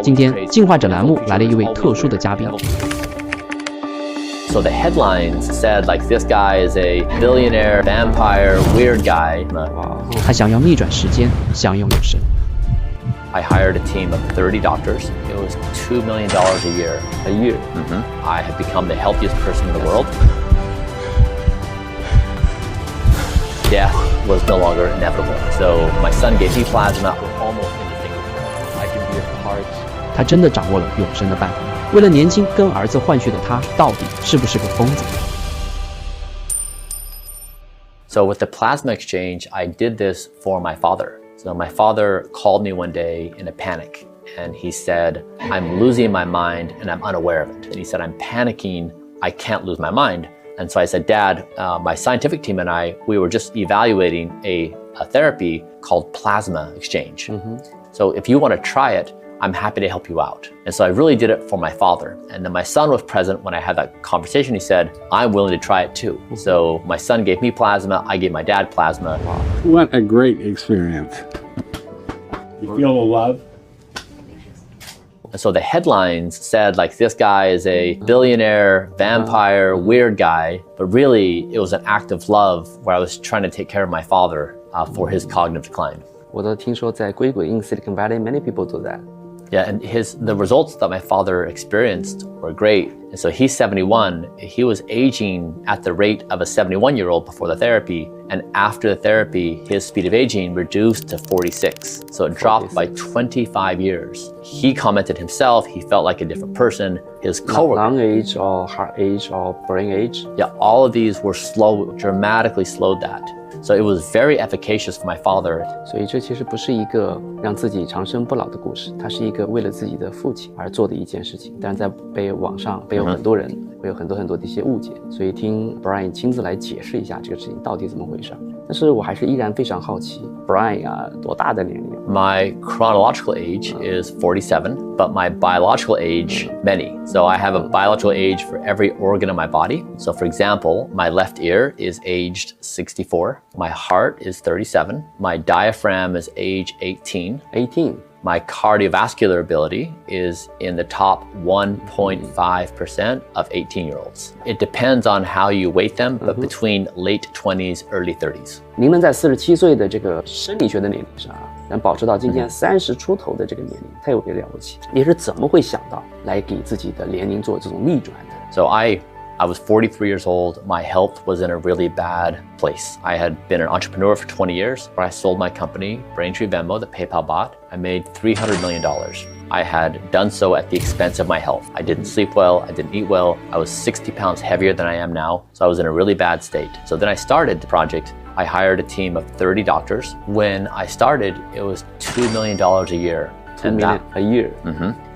今天，进化者栏目来了一位特殊的嘉宾。So the headlines said like this guy is a billionaire, vampire, weird guy. 他想要逆转时间，享用永生。I hired a team of 30 doctors. It was $2 million a year. A year. I have become the healthiest person in the world. Death was no longer inevitable. So my son gave me plasma. We're almost indistinguishable. I can be a part. 他真的掌握了永生的办法。为了年轻跟儿子换血的他，到底是不是个疯子？ So with the plasma exchange, I did this for my father. So my father called me one day in a panic, and he said, I'm losing my mind and I'm unaware of it. And he said, I'm panicking, I can't lose my mind. And so I said, Dad, my scientific team and I, we were just evaluating a therapy called plasma exchange. So if you want to try it, I'm happy to help you out. And so I really did it for my father. And then my son was present when I had that conversation. He said, I'm willing to try it too. So my son gave me plasma, I gave my dad plasma. Wow. What a great experience. You feel the love? And so the headlines said like this guy is a billionaire, vampire, weird guy. But really it was an act of love where I was trying to take care of my father for his cognitive decline. 我都听说在硅谷 in Silicon Valley, many people do that. Yeah, and the results that my father experienced were great. And so he's 71. He was aging at the rate of a 71-year-old before the therapy. And after the therapy, his speed of aging reduced to 46. So it dropped by 25 years. He commented himself, he felt like a different person. His coworker. Lung age or heart age or brain age? Yeah, all of these were dramatically slowed that. So it was very efficacious for my father. 所以这其实不是一个让自己长生不老的故事，它是一个为了自己的父亲而做的一件事情。但是在网上有很多人会有很多的一些误解，所以听 Brian 亲自来解释一下这个事情到底怎么回事。但是我还是依然非常好奇 ，Brian 啊，多大的年龄 ？My chronological age is 47, but my biological age many. So I have a biological age for every organ of my body. So for example, my left ear is aged 64. My heart is 37. My diaphragm is age 18. 18. My cardiovascular ability is in the top 1.5% of 18-year-olds. It depends on how you weight them, but between late 20s, early 30s. 您能在47岁的这个生理学的年龄上能保持到今天30出头的这个年龄，太有点了不起。你是怎么会想到来给自己的年龄做这种逆转的？ So I was 43 years old. My health was in a really bad place. I had been an entrepreneur for 20 years, where I sold my company, Braintree Venmo, that PayPal bought. I made $300 million. I had done so at the expense of my health. I didn't sleep well, I didn't eat well. I was 60 pounds heavier than I am now, so I was in a really bad state. So then I started the project. I hired a team of 30 doctors. When I started, it was $2 million a year. $2 million a year.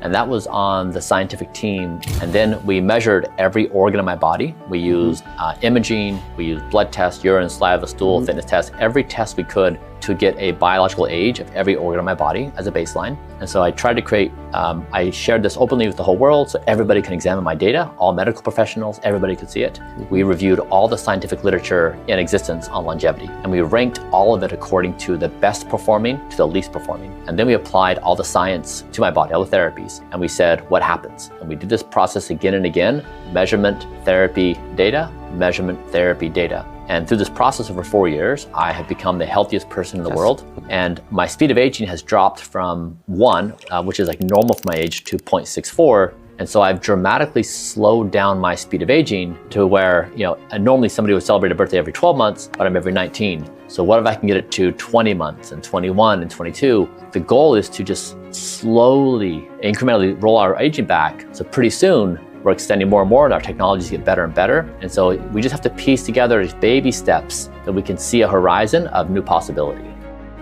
And that was on the scientific team. And then we measured every organ of my body. We used imaging, we used blood tests, urine, saliva, stool, fitness tests, every test we could to get a biological age of every organ of my body as a baseline. And so I tried to create, I shared this openly with the whole world so everybody can examine my data, all medical professionals, everybody could see it. We reviewed all the scientific literature in existence on longevity, and we ranked all of it according to the best performing to the least performing. And then we applied all the science to my body, all the therapies, and we said, what happens? And we did this process again and again, measurement, therapy, data, measurement, therapy, data. And through this process over 4 years, I have become the healthiest person in the world. And my speed of aging has dropped from 1, which is like normal for my age, to 0.64. And so I've dramatically slowed down my speed of aging to where, normally somebody would celebrate a birthday every 12 months, but I'm every 19. So what if I can get it to 20 months and 21 and 22? The goal is to just slowly, incrementally roll our aging back. So pretty soon, we're extending more and more and our technologies get better and better. And so we just have to piece together these baby steps that we can see a horizon of new possibility.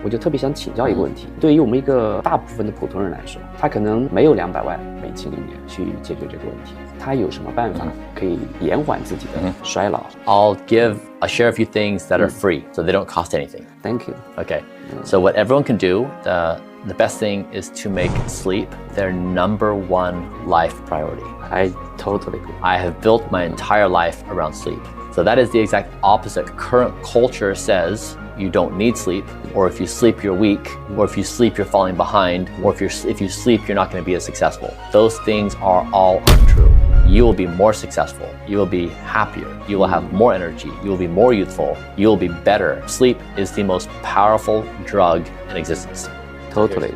我就特别想请教一个问题，对于我们一个大部分的普通人来说，他可能没有200万美金里面去解决这个问题，他有什么办法可以延缓自己的衰老？ I'll share a few things that are free, so they don't cost anything. Thank you. Okay, so what everyone can do, the best thing is to make sleep their #1 life priority. I totally agree. I have built my entire life around sleep. So that is the exact opposite. Current culture says you don't need sleep, or if you sleep, you're weak, or if you sleep, you're falling behind, or if you sleep, you're not going to be as successful. Those things are all untrue. You will be more successful. You will be happier. You will have more energy. You will be more youthful. You will be better. Sleep is the most powerful drug in existence. Totally.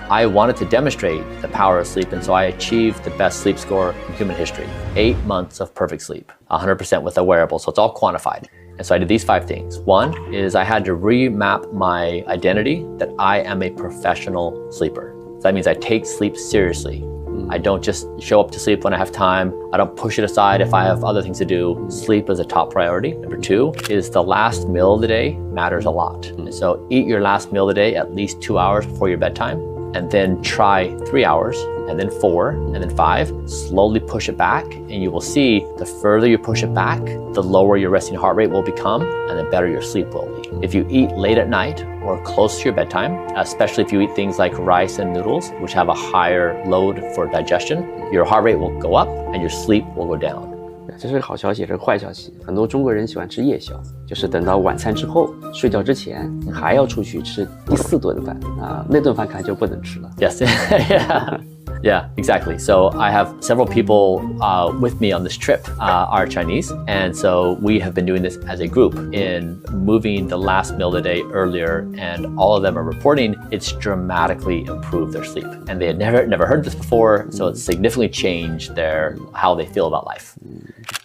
I wanted to demonstrate the power of sleep, and so I achieved the best sleep score in human history. 8 months of perfect sleep, 100% with a wearable, so it's all quantified. And so I did these 5 things. One is I had to remap my identity that I am a professional sleeper. So that means I take sleep seriously. I don't just show up to sleep when I have time. I don't push it aside if I have other things to do. Sleep is a top priority. Number 2 is the last meal of the day matters a lot. And so eat your last meal of the day at least 2 hours before your bedtime, and then try 3 hours, and then 4, and then 5. Slowly push it back, and you will see the further you push it back, the lower your resting heart rate will become, and the better your sleep will be. If you eat late at night or close to your bedtime, especially if you eat things like rice and noodles, which have a higher load for digestion, your heart rate will go up and your sleep will go down. 这是好消息，也是坏消息。很多中国人喜欢吃夜宵，就是等到晚餐之后睡觉之前，还要出去吃第4顿饭啊，那顿饭看来就不能吃了。Yes, yeah, exactly. So I have several people with me on this trip are Chinese, and so we have been doing this as a group in moving the last meal of the day earlier, and all of them are reporting it's dramatically improved their sleep. And they had never heard this before, so it's significantly changed how they feel about life.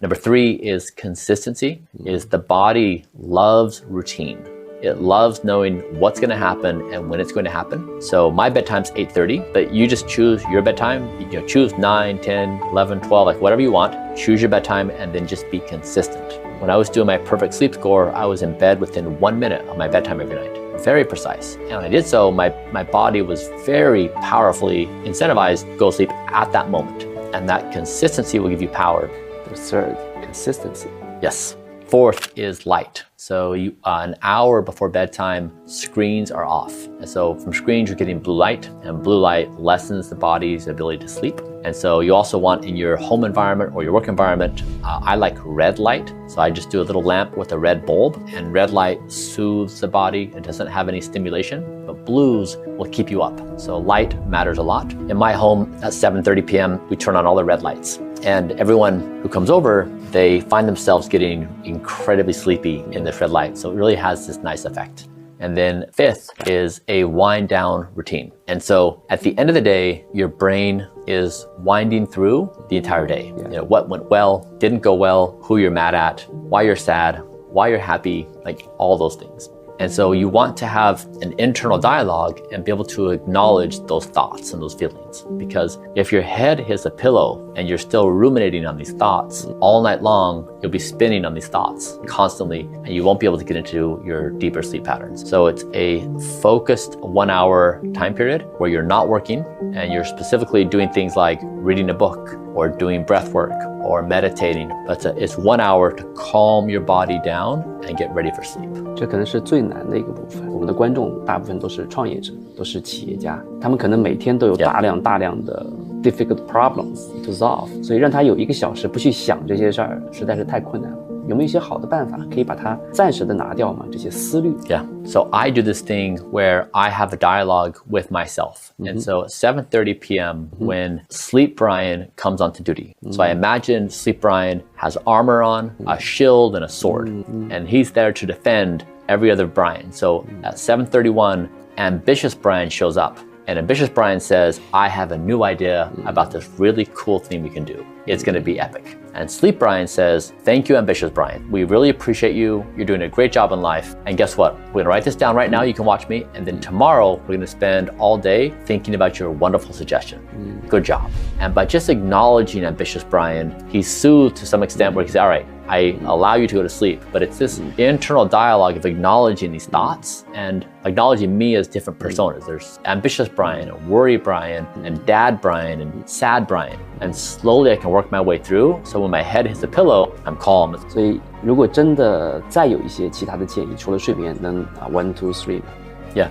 Number 3 is consistency. Is the body loves routine. It loves knowing what's going to happen and when it's going to happen. So my bedtime's 8:30, but you just choose your bedtime. You know, choose 9, 10, 11, 12, like whatever you want. Choose your bedtime and then just be consistent. When I was doing my perfect sleep score, I was in bed within 1 minute of my bedtime every night. Very precise. And when I did so, my body was very powerfully incentivized to go sleep at that moment. And that consistency will give you power. The 3rd, consistency. Yes. 4th is light. So an hour before bedtime, screens are off. And so from screens, you're getting blue light, and blue light lessens the body's ability to sleep. And so you also want in your home environment or your work environment, I like red light. So I just do a little lamp with a red bulb, and red light soothes the body and doesn't have any stimulation, but blues will keep you up. So light matters a lot. In my home at 7:30 p.m., we turn on all the red lights. And everyone who comes over, they find themselves getting incredibly sleepy in this red light. So it really has this nice effect. And then 5th is a wind down routine. And so at the end of the day, your brain is winding through the entire day. Yeah. You know, what went well, didn't go well, who you're mad at, why you're sad, why you're happy, like all those things. And so you want to have an internal dialogue and be able to acknowledge those thoughts and those feelings. Because if your head hits a pillow and you're still ruminating on these thoughts all night long, you'll be spinning on these thoughts constantly, and you won't be able to get into your deeper sleep patterns. So it's a focused 1 hour time period where you're not working and you're specifically doing things like reading a book or doing breath work or meditating. But it's 1 hour to calm your body down and get ready for sleep. 这可能是最难的一个部分。我们的观众大部分都是创业者，都是企业家，他们可能每天都有大量的 difficult problems to solve， 所以让他有1个小时不去想这些事儿，实在是太困难了。有没有一些好的办法可以把它暂时的拿掉吗？这些思虑。Yeah. So I do this thing where I have a dialogue with myself. And so at 7:30 p.m. when Sleep Brian comes onto duty. So I imagine Sleep Brian has armor on, a shield, and a sword. And he's there to defend every other Brian. So at 7:31, Ambitious Brian shows up. And Ambitious Brian says, I have a new idea about this really cool thing we can do. It's going to be epic. And Sleep Brian says, thank you, Ambitious Brian. We really appreciate you. You're doing a great job in life. And guess what? We're going to write this down right now. You can watch me. And then tomorrow, we're going to spend all day thinking about your wonderful suggestion. Good job. And by just acknowledging Ambitious Brian, he's soothed to some extent where he says, all right, I allow you to go to sleep. But it's this internal dialogue of acknowledging these thoughts and acknowledging me as different personas. There's Ambitious Brian, and Worry Brian, and Dad Brian, and Sad Brian. And slowly I can work my way through. So when my head hits the pillow, I'm calm. 所以如果真的再有一些其他的建议，除了睡眠，能1, 2, 3。Yeah.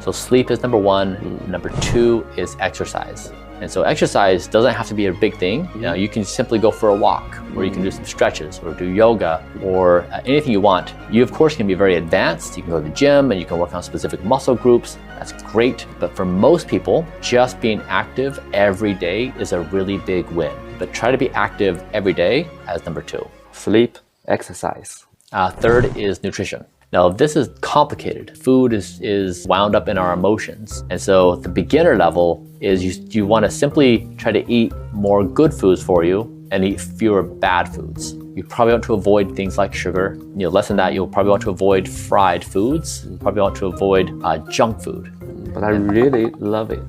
So sleep is number one. Number two is exercise. And so exercise doesn't have to be a big thing. You know, you can simply go for a walk, or you can do some stretches, or do yoga, or anything you want. You, of course, can be very advanced. You can go to the gym and you can work on specific muscle groups. That's great. But for most people, just being active every day is a really big win. But try to be active every day as number two. Sleep, exercise. Third is nutrition. Now, this is complicated. Food is wound up in our emotions. And so the beginner level is you want to simply try to eat more good foods for you and eat fewer bad foods. You probably want to avoid things like sugar. Less than that, you'll probably want to avoid fried foods. You probably want to avoid junk food. But I really love it.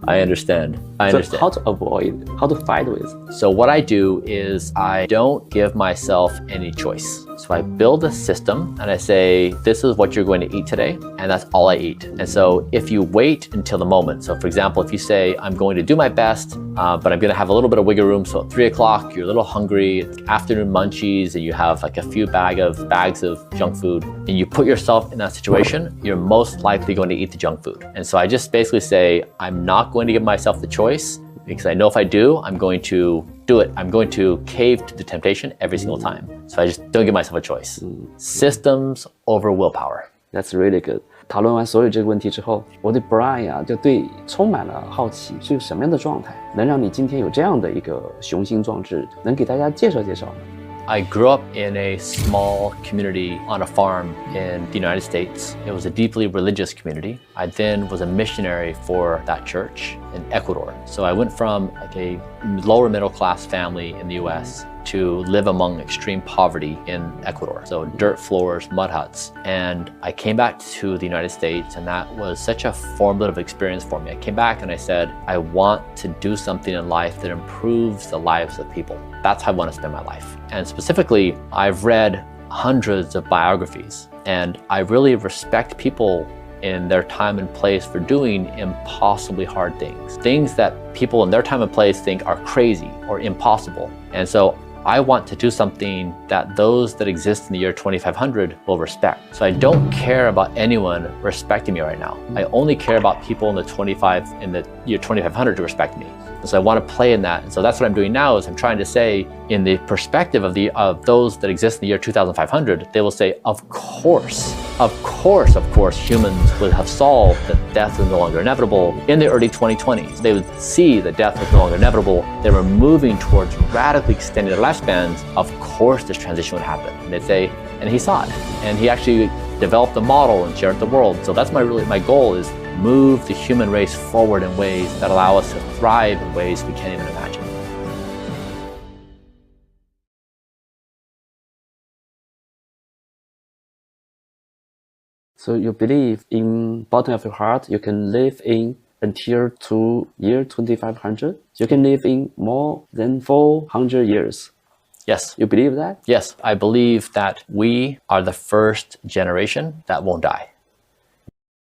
I understand. So how to avoid, how to fight with? So what I do is I don't give myself any choice. So I build a system and I say, this is what you're going to eat today, and that's all I eat. And so if you wait until the moment, so for example, if you say, I'm going to do my best, but I'm going to have a little bit of wiggle room. So at 3 o'clock, you're a little hungry, it's afternoon munchies, and you have like a few bags of junk food, and you put yourself in that situation, you're most likely going to eat the junk food. And so I just basically say, I'm not going to give myself the choice, because I know if I do, I'm going to do it. I'm going to cave to the temptation every single time. So I just don't give myself a choice. Systems over willpower. That's really good. 讨论完所有这个问题之后，我对 Brian 啊就充满了好奇，是个什么样的状态，能让你今天有这样的一个雄心壮志，能给大家介绍介绍吗？ I grew up in a small community on a farm in the United States. It was a deeply religious community. I then was a missionary for that church in Ecuador. So I went from like a lower middle class family in the US to live among extreme poverty in Ecuador. So dirt floors, mud huts. And I came back to the United States, and that was such a formative experience for me. I came back and I said, I want to do something in life that improves the lives of people. That's how I want to spend my life. And specifically, I've read hundreds of biographies, and I really respect people in their time and place for doing impossibly hard things. Things that people in their time and place think are crazy or impossible. And so I want to do something that those that exist in the year 2500 will respect. So I don't care about anyone respecting me right now. I only care about people in the year 2500 to respect me. And so I want to play in that. And so that's what I'm doing now, is I'm trying to say, in the perspective of those that exist in the year 2500, they will say, of course, humans would have solved that death is no longer inevitable in the early 2020s. They would see that death was no longer inevitable. They were moving towards radically extending their lifespans. Of course, this transition would happen. And they'd say, and he saw it. And he actually developed the model and shared it with the world. So that's my goal, is move the human race forward in ways that allow us to thrive in ways we can't even imagine. So you believe in bottom of your heart you can live in until to year 2500? You can live in more than 400 years. Yes. You believe that? Yes, I believe that we are the first generation that won't die.